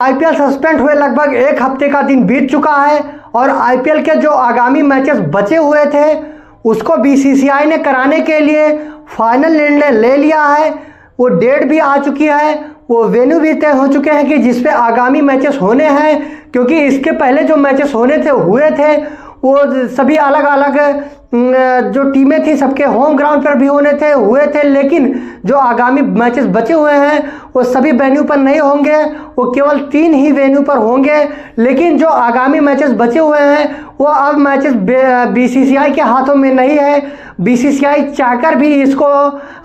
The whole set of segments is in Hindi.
आईपीएल सस्पेंड हुए लगभग एक हफ्ते का दिन बीत चुका है और आईपीएल के जो आगामी मैचेस बचे हुए थे उसको बीसीसीआई ने कराने के लिए फाइनल निर्णय ले लिया है। वो डेट भी आ चुकी है, वो वेन्यू भी तय हो चुके हैं कि जिस पे आगामी मैचेस होने हैं, क्योंकि इसके पहले जो मैचेस हुए थे वो सभी अलग अलग जो टीमें थी सबके होम ग्राउंड पर भी हुए थे, लेकिन जो आगामी मैचेस बचे हुए हैं वो सभी वेन्यू पर नहीं होंगे, वो केवल 3 ही वेन्यू पर होंगे। लेकिन जो आगामी मैचेस बचे हुए हैं वो अब मैचेस बीसीसीआई के हाथों में नहीं है। बीसीसीआई चाहकर भी इसको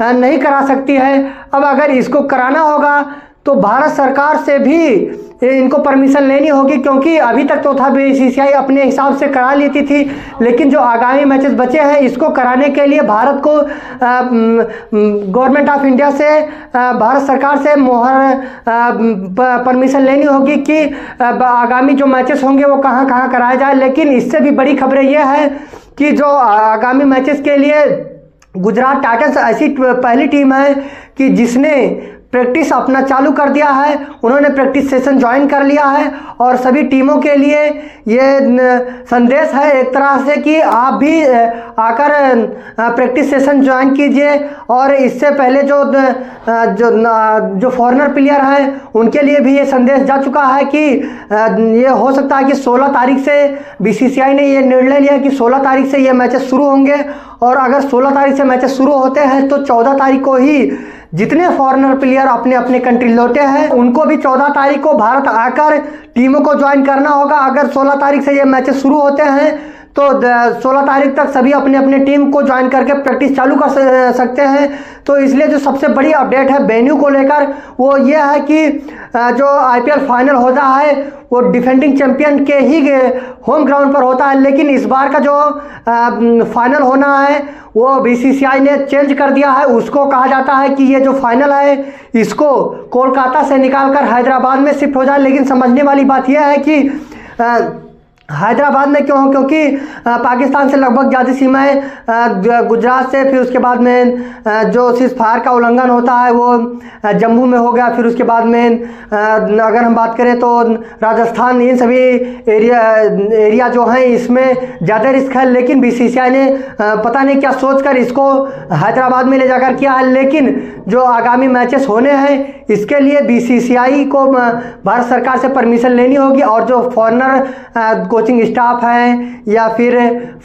नहीं करा सकती है। अब अगर इसको कराना होगा तो भारत सरकार से भी इनको परमिशन लेनी होगी, क्योंकि अभी तक तो था बीसीसीआई अपने हिसाब से करा लेती थी, लेकिन जो आगामी मैचेस बचे हैं इसको कराने के लिए भारत को गवर्नमेंट ऑफ इंडिया से भारत सरकार से परमिशन लेनी होगी कि आगामी जो मैचेस होंगे वो कहाँ कहाँ कराए जाए। लेकिन इससे भी बड़ी खबरें यह है कि जो आगामी मैचेस के लिए गुजरात टाइटंस ऐसी पहली टीम है कि जिसने प्रैक्टिस अपना चालू कर दिया है। उन्होंने प्रैक्टिस सेशन ज्वाइन कर लिया है और सभी टीमों के लिए ये संदेश है एक तरह से कि आप भी आकर प्रैक्टिस सेशन ज्वाइन कीजिए। और इससे पहले जो फॉरेनर प्लेयर हैं उनके लिए भी ये संदेश जा चुका है कि ये हो सकता है कि 16 तारीख से बीसीसीआई ने ये निर्णय लिया कि 16 तारीख से ये मैचेस शुरू होंगे, और अगर 16 तारीख से मैचेस शुरू होते हैं तो 14 तारीख को ही जितने फॉरेनर प्लेयर अपने अपने कंट्री लौटे हैं उनको भी 14 तारीख को भारत आकर टीमों को ज्वाइन करना होगा। अगर 16 तारीख से ये मैचेस शुरू होते हैं तो 16 तारीख तक सभी अपने अपने टीम को ज्वाइन करके प्रैक्टिस चालू कर सकते हैं। तो इसलिए जो सबसे बड़ी अपडेट है वेन्यू को लेकर वो ये है कि जो आईपीएल फाइनल होता है वो डिफेंडिंग चैंपियन के ही होम ग्राउंड पर होता है, लेकिन इस बार का जो फाइनल होना है वो बीसीसीआई ने चेंज कर दिया है। उसको कहा जाता है कि ये जो फाइनल है इसको कोलकाता से निकालकर हैदराबाद में शिफ्ट हो जाए। लेकिन समझने वाली बात यह है कि हैदराबाद में क्यों, क्योंकि पाकिस्तान से लगभग ज़्यादा सीमाएं गुजरात से, फिर उसके बाद में जो सीज़फायर का उल्लंघन होता है वो जम्मू में हो गया, फिर उसके बाद में अगर हम बात करें तो राजस्थान, इन सभी एरिया जो हैं इसमें ज़्यादा रिस्क है। लेकिन बीसीसीआई ने पता नहीं क्या सोचकर इसको हैदराबाद में ले जाकर किया है। लेकिन जो आगामी मैचेस होने हैं इसके लिए बीसीसीआई को भारत सरकार से परमिशन लेनी होगी, और जो फॉरेनर कोचिंग स्टाफ हैं या फिर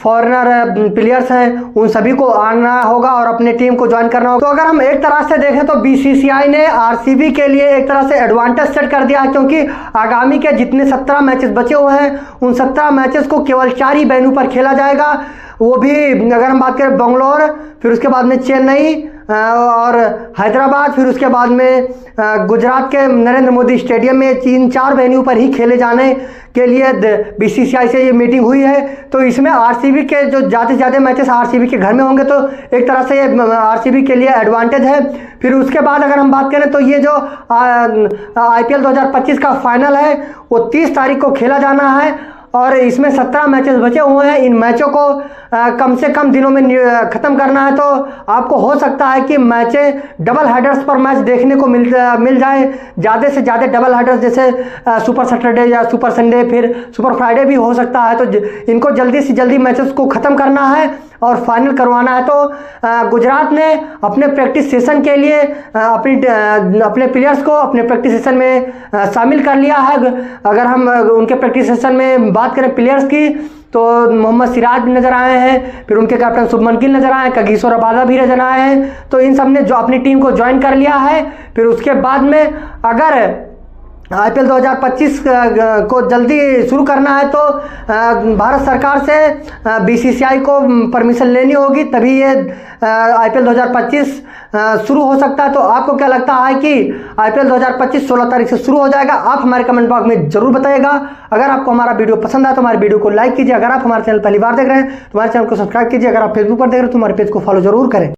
फॉरेनर प्लेयर्स हैं उन सभी को आना होगा और अपने टीम को ज्वाइन करना होगा। तो अगर हम एक तरह से देखें तो बीसीसीआई ने आरसीबी के लिए एक तरह से एडवांटेज सेट कर दिया है, क्योंकि आगामी के जितने 17 मैचेस बचे हुए हैं उन 17 मैचेस को केवल 4 ही वेन्यू पर खेला जाएगा। वो भी अगर हम बात करें बेंगलोर, फिर उसके बाद में चेन्नई और हैदराबाद, फिर उसके बाद में गुजरात के नरेंद्र मोदी स्टेडियम में 3-4 वेन्यू पर ही खेले जाने के लिए बीसीसीआई से ये मीटिंग हुई है। तो इसमें आरसीबी के जो ज़्यादा से ज़्यादा मैचेस आरसीबी के घर में होंगे, तो एक तरह से ये आरसीबी के लिए एडवांटेज है। फिर उसके बाद अगर हम बात करें तो ये जो आईपीएल 2025 का फाइनल है वो 30 तारीख को खेला जाना है और इसमें 17 मैचेस बचे हुए हैं। इन मैचों को कम से कम दिनों में ख़त्म करना है, तो आपको हो सकता है कि मैचें डबल हेडर्स पर मैच देखने को मिल जाए। ज़्यादा से ज़्यादा डबल हेडर्स जैसे सुपर सैटरडे या सुपर संडे, फिर सुपर फ्राइडे भी हो सकता है। तो इनको जल्दी से जल्दी मैचेस को ख़त्म करना है और फाइनल करवाना है। तो गुजरात ने अपने प्रैक्टिस सेशन के लिए अपने प्लेयर्स को अपने प्रैक्टिस सेशन में शामिल कर लिया है। अगर हम उनके प्रैक्टिस सेशन में बात करें प्लेयर्स की तो मोहम्मद सिराज भी नज़र आए हैं, फिर उनके कैप्टन शुभमन गिल नज़र आए हैं, कागिसो रबादा भी नज़र आए हैं। तो इन सब ने जो अपनी टीम को ज्वाइन कर लिया है। फिर उसके बाद में अगर आईपीएल 2025 को जल्दी शुरू करना है तो भारत सरकार से बीसीसीआई को परमिशन लेनी होगी, तभी ये आईपीएल 2025 शुरू हो सकता है। तो आपको क्या लगता है कि आईपीएल 2025 16 तारीख से शुरू हो जाएगा? आप हमारे कमेंट बॉक्स में जरूर बताइएगा। अगर आपको हमारा वीडियो पसंद आए तो हमारे वीडियो को लाइक कीजिए। अगर आप हमारे चैनल पहली बार देख रहे हैं तो हमारे चैनल को सब्सक्राइब कीजिए। अगर आप फेसबुक पर देख रहे हैं तो हमारे पेज को फॉलो जरूर करें।